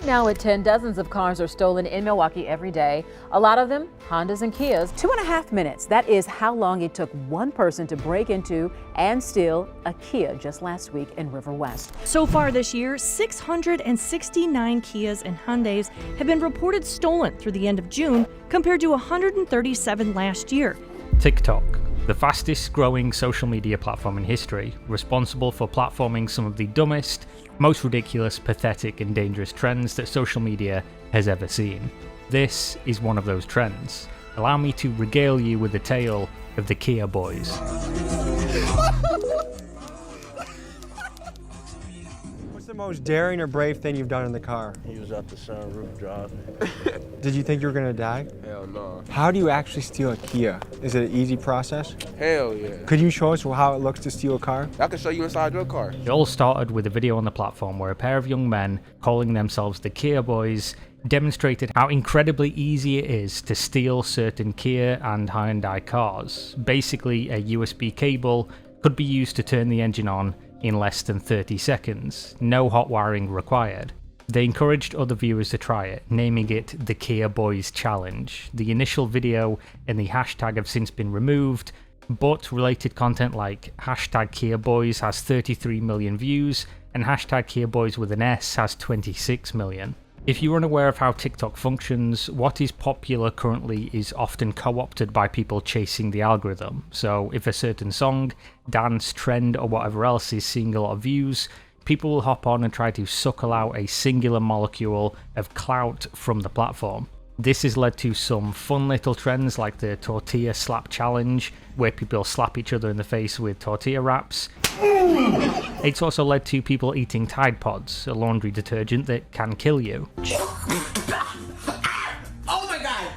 Now at 10, dozens of cars are stolen in Milwaukee every day. A lot of them Hondas and Kias. 2.5 minutes. That is how long it took one person to break into and steal a Kia just last week in River West. So far this year, 669 Kias and Hyundais have been reported stolen through the end of June, compared to 137 last year. TikTok, the fastest growing social media platform in history, responsible for platforming some of the dumbest, most ridiculous, pathetic and dangerous trends that social media has ever seen. This is one of those trends. Allow me to regale you with the tale of the Kia boys. What's the most daring or brave thing you've done in the car? He was out the sunroof driving. Did you think you were gonna die? Hell no. How do you actually steal a Kia? Is it an easy process? Hell yeah. Could you show us how it looks to steal a car? I can show you inside your car. It all started with a video on the platform where a pair of young men, calling themselves the Kia boys, demonstrated how incredibly easy it is to steal certain Kia and Hyundai cars. Basically, a USB cable could be used to turn the engine on in less than 30 seconds, no hot wiring required. They encouraged other viewers to try it, naming it the Kia Boys Challenge. The initial video and the hashtag have since been removed, but related content like hashtag Kia Boys has 33 million views and hashtag Kia Boys with an S has 26 million. If you're unaware of how TikTok functions, what is popular currently is often co-opted by people chasing the algorithm. So if a certain song, dance, trend or whatever else is seeing a lot of views, people will hop on and try to suckle out a singular molecule of clout from the platform. This has led to some fun little trends like the tortilla slap challenge, where people slap each other in the face with tortilla wraps. It's also led to people eating Tide Pods, a laundry detergent that can kill you. Oh my god!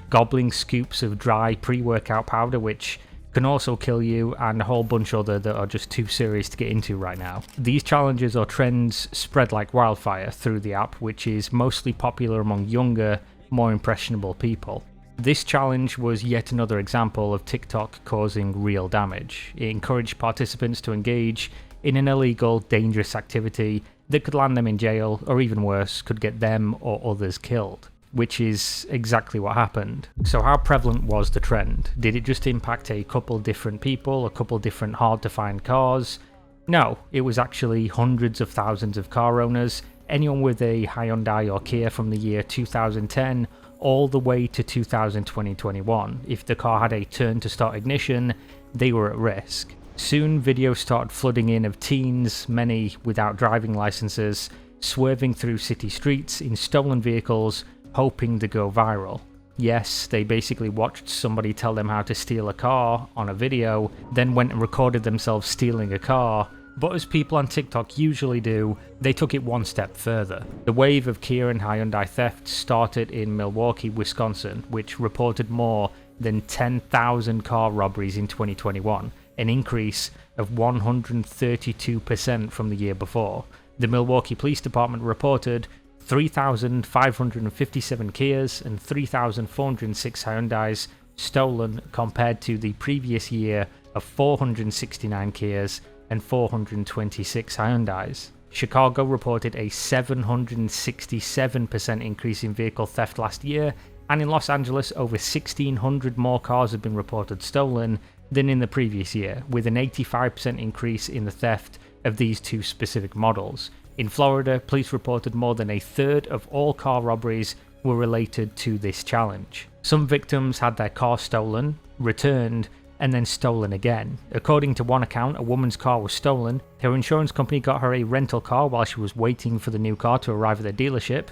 Gobbling scoops of dry pre-workout powder, which can also kill you, and a whole bunch other that are just too serious to get into right now. These challenges or trends spread like wildfire through the app, which is mostly popular among younger, more impressionable people. This challenge was yet another example of TikTok causing real damage. It encouraged participants to engage in an illegal, dangerous activity that could land them in jail, or even worse, could get them or others killed. Which is exactly what happened. So how prevalent was the trend? Did it just impact a couple different people, a couple different hard to find cars? No, it was actually hundreds of thousands of car owners, anyone with a Hyundai or Kia from the year 2010 all the way to 2020-21. If the car had a turn to start ignition, they were at risk. Soon videos started flooding in of teens, many without driving licenses, swerving through city streets in stolen vehicles, hoping to go viral. Yes, they basically watched somebody tell them how to steal a car on a video, then went and recorded themselves stealing a car, but as people on TikTok usually do, they took it one step further. The wave of Kia and Hyundai theft started in Milwaukee, Wisconsin, which reported more than 10,000 car robberies in 2021, an increase of 132% from the year before. The Milwaukee Police Department reported 3,557 Kias and 3,406 Hyundais stolen compared to the previous year of 469 Kias and 426 Hyundais. Chicago reported a 767% increase in vehicle theft last year, and in Los Angeles over 1,600 more cars have been reported stolen than in the previous year, with an 85% increase in the theft of these two specific models. In Florida, police reported more than a third of all car robberies were related to this challenge. Some victims had their car stolen, returned, and then stolen again. According to one account, a woman's car was stolen. Her insurance company got her a rental car while she was waiting for the new car to arrive at the dealership.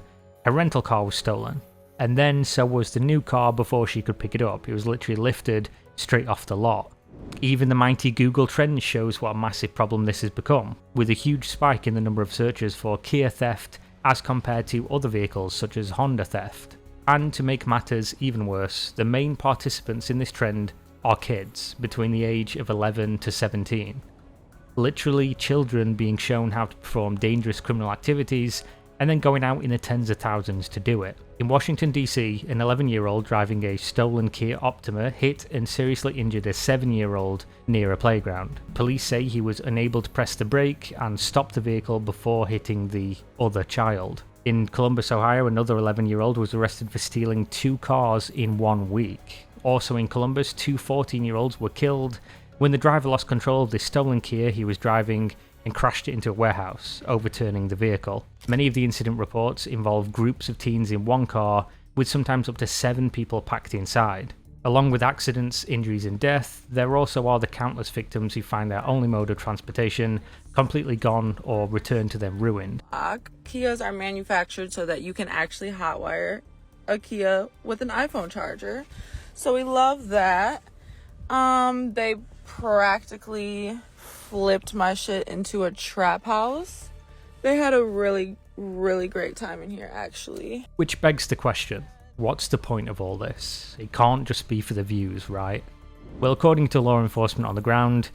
Her rental car was stolen. And then so was the new car before she could pick it up. It was literally lifted straight off the lot. Even the mighty Google Trends shows what a massive problem this has become, with a huge spike in the number of searches for Kia theft as compared to other vehicles such as Honda theft. And to make matters even worse, the main participants in this trend are kids between the age of 11 to 17. Literally children being shown how to perform dangerous criminal activities and then going out in the tens of thousands to do it. In Washington DC, an 11-year-old driving a stolen Kia Optima hit and seriously injured a 7-year-old near a playground. Police say he was unable to press the brake and stop the vehicle before hitting the other child. In Columbus, Ohio, another 11-year-old was arrested for stealing 2 cars in 1 week. Also in Columbus, 2 14-year-olds were killed when the driver lost control of the stolen Kia he was driving and crashed it into a warehouse, overturning the vehicle. Many of the incident reports involve groups of teens in one car, with sometimes up to 7 people packed inside. Along with accidents, injuries and death, there also are the countless victims who find their only mode of transportation completely gone or returned to them ruined. Kias are manufactured so that you can actually hotwire a Kia with an iPhone charger. So we love that. They practically flipped my shit into a trap house. They had a really great time in here, actually. Which begs the question, what's the point of all this? It can't just be for the views, right? Well, according to law enforcement on the ground,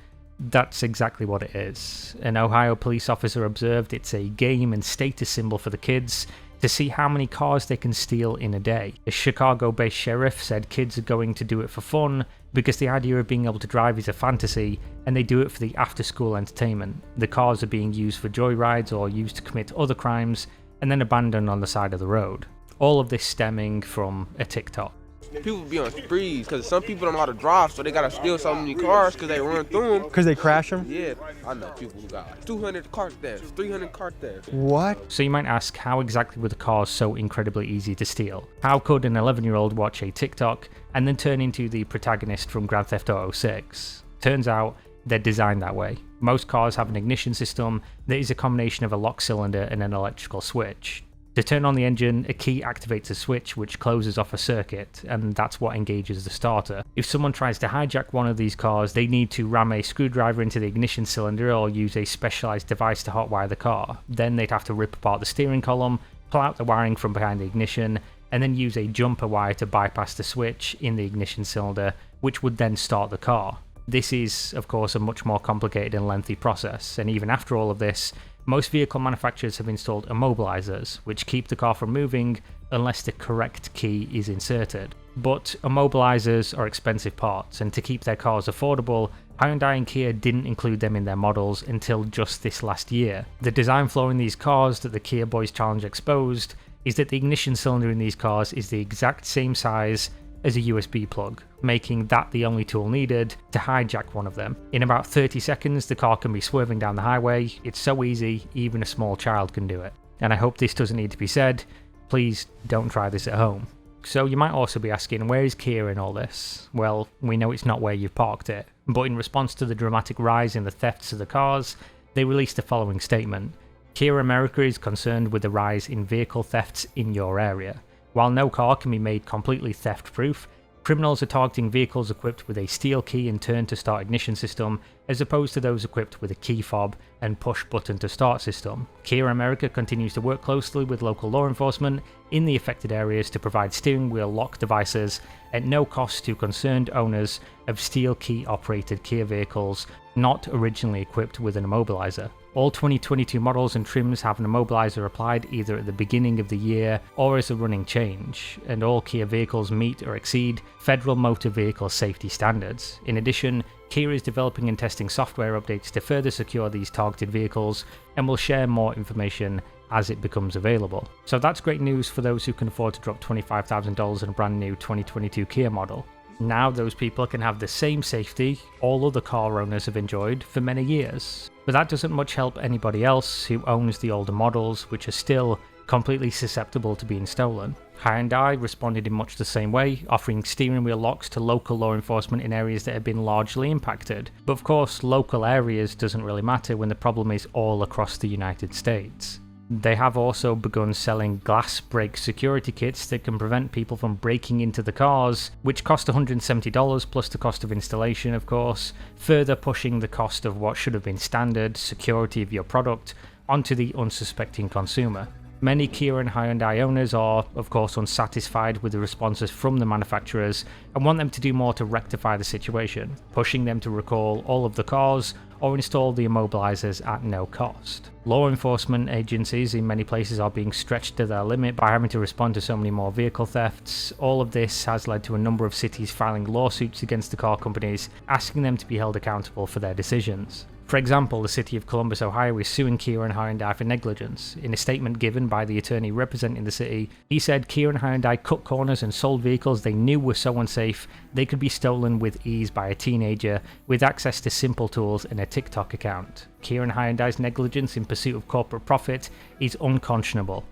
that's exactly what it is. An Ohio police officer observed it's a game and status symbol for the kids to see how many cars they can steal in a day. A Chicago-based sheriff said kids are going to do it for fun because the idea of being able to drive is a fantasy, and they do it for the after-school entertainment. The cars are being used for joyrides or used to commit other crimes and then abandoned on the side of the road. All of this stemming from a TikTok. People be on sprees because some people don't know how to drive, so they gotta steal so many cars because they run through them. Because they crash them? Yeah, I know people who got 200 car thefts, 300 car thefts. What? So you might ask, how exactly were the cars so incredibly easy to steal? How could an 11-year-old watch a TikTok and then turn into the protagonist from Grand Theft Auto 6? Turns out, they're designed that way. Most cars have an ignition system that is a combination of a lock cylinder and an electrical switch. To turn on the engine, a key activates a switch which closes off a circuit, and that's what engages the starter. If someone tries to hijack one of these cars, they need to ram a screwdriver into the ignition cylinder or use a specialized device to hotwire the car. Then they'd have to rip apart the steering column, pull out the wiring from behind the ignition, and then use a jumper wire to bypass the switch in the ignition cylinder, which would then start the car. This is, of course, a much more complicated and lengthy process, and even after all of this, most vehicle manufacturers have installed immobilizers, which keep the car from moving unless the correct key is inserted. But immobilizers are expensive parts, and to keep their cars affordable, Hyundai and Kia didn't include them in their models until just this last year. The design flaw in these cars that the Kia Boys Challenge exposed is that the ignition cylinder in these cars is the exact same size as a USB plug, making that the only tool needed to hijack one of them. In about 30 seconds, the car can be swerving down the highway. It's so easy, even a small child can do it. And I hope this doesn't need to be said, please don't try this at home. So you might also be asking, where is Kia in all this? Well, we know it's not where you've parked it, but in response to the dramatic rise in the thefts of the cars, they released the following statement. Kia America is concerned with the rise in vehicle thefts in your area. While no car can be made completely theft-proof, criminals are targeting vehicles equipped with a steel key and turn to start ignition system, as opposed to those equipped with a key fob and push button to start system. Kia America continues to work closely with local law enforcement in the affected areas to provide steering wheel lock devices at no cost to concerned owners of steel key operated Kia vehicles not originally equipped with an immobilizer. All 2022 models and trims have an immobilizer applied either at the beginning of the year or as a running change, and all Kia vehicles meet or exceed federal motor vehicle safety standards. In addition, Kia is developing and testing software updates to further secure these targeted vehicles and will share more information as it becomes available. So that's great news for those who can afford to drop $25,000 in a brand new 2022 Kia model. Now those people can have the same safety all other car owners have enjoyed for many years. But that doesn't much help anybody else who owns the older models, which are still completely susceptible to being stolen. Hyundai responded in much the same way, offering steering wheel locks to local law enforcement in areas that have been largely impacted. But of course, local areas doesn't really matter when the problem is all across the United States. They have also begun selling glass break security kits that can prevent people from breaking into the cars, which cost $170 plus the cost of installation, of course, further pushing the cost of what should have been standard security of your product onto the unsuspecting consumer. Many Kia and Hyundai owners are, of course, unsatisfied with the responses from the manufacturers and want them to do more to rectify the situation, pushing them to recall all of the cars or install the immobilizers at no cost. Law enforcement agencies in many places are being stretched to their limit by having to respond to so many more vehicle thefts. All of this has led to a number of cities filing lawsuits against the car companies, asking them to be held accountable for their decisions. For example, the city of Columbus, Ohio is suing Kia and Hyundai for negligence. In a statement given by the attorney representing the city, he said Kia and Hyundai cut corners and sold vehicles they knew were so unsafe they could be stolen with ease by a teenager with access to simple tools and a TikTok account. Kia and Hyundai's negligence in pursuit of corporate profit is unconscionable.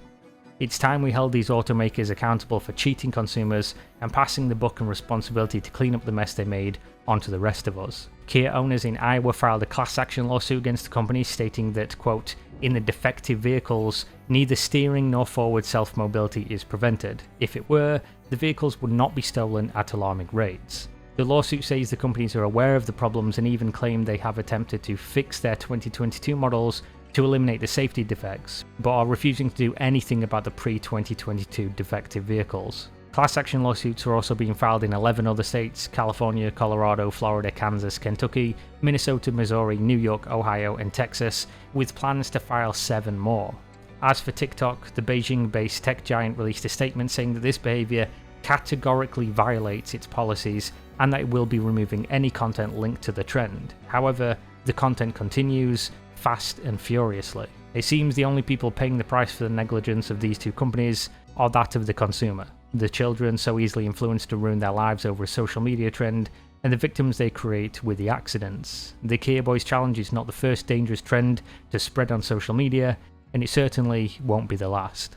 It's time we held these automakers accountable for cheating consumers and passing the buck and responsibility to clean up the mess they made onto the rest of us. Kia owners in Iowa filed a class action lawsuit against the company stating that, quote, in the defective vehicles, neither steering nor forward self-mobility is prevented. If it were, the vehicles would not be stolen at alarming rates. The lawsuit says the companies are aware of the problems and even claim they have attempted to fix their 2022 models to eliminate the safety defects, but are refusing to do anything about the pre-2022 defective vehicles. Class action lawsuits are also being filed in 11 other states: California, Colorado, Florida, Kansas, Kentucky, Minnesota, Missouri, New York, Ohio, and Texas, with plans to file 7 more. As for TikTok, the Beijing-based tech giant released a statement saying that this behavior categorically violates its policies and that it will be removing any content linked to the trend. However, the content continues, fast and furiously. It seems the only people paying the price for the negligence of these two companies are that of the consumer, the children so easily influenced to ruin their lives over a social media trend, and the victims they create with the accidents. The Kia Boys Challenge is not the first dangerous trend to spread on social media, and it certainly won't be the last.